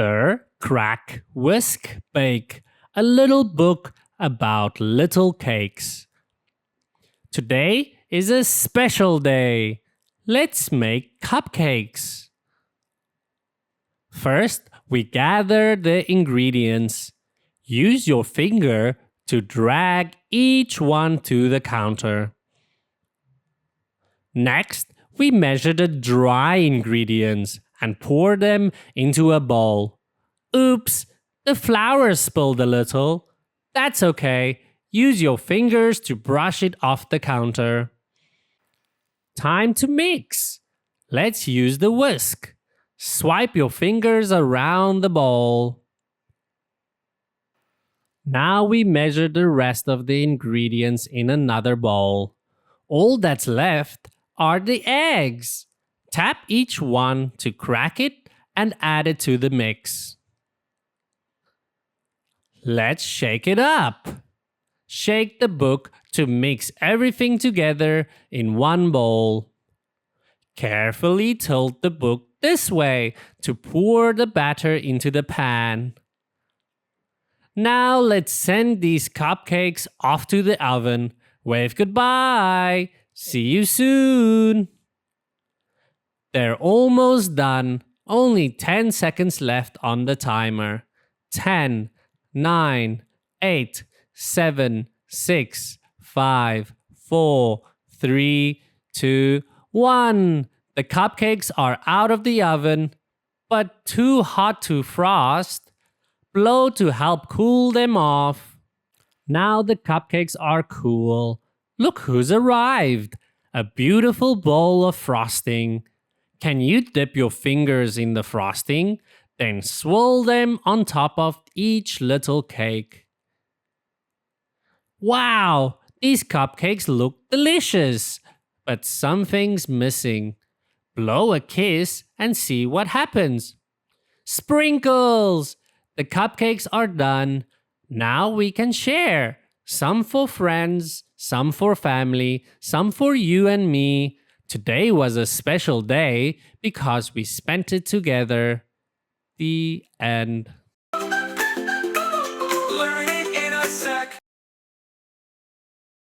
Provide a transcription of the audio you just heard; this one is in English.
Stir, crack, whisk, bake. A little book about little cakes. Today is a special day. Let's make cupcakes. First, we gather the ingredients. Use your finger to drag each one to the counter. Next, we measure the dry ingredients and pour them into a bowl. Oops, the flour spilled a little. That's okay. Use your fingers to brush it off the counter. Time to mix. Let's use the whisk. Swipe your fingers around the bowl. Now we measure the rest of the ingredients in another bowl. All that's left are the eggs. Tap each one to crack it and add it to the mix. Let's shake it up. Shake the book to mix everything together in one bowl. Carefully tilt the book this way to pour the batter into the pan. Now let's send these cupcakes off to the oven. Wave goodbye. See you soon. They're almost done. Only 10 seconds left on the timer. 10, 9, 8, 7, 6, 5, 4, 3, 2, 1. The cupcakes are out of the oven, but too hot to frost. Blow to help cool them off. Now the cupcakes are cool. Look who's arrived. A beautiful bowl of frosting. Can you dip your fingers in the frosting? Then swirl them on top of each little cake. Wow, these cupcakes look delicious, but something's missing. Blow a kiss and see what happens. Sprinkles! The cupcakes are done. Now we can share. Some for friends, some for family, some for you and me. Today was a special day because we spent it together. The end.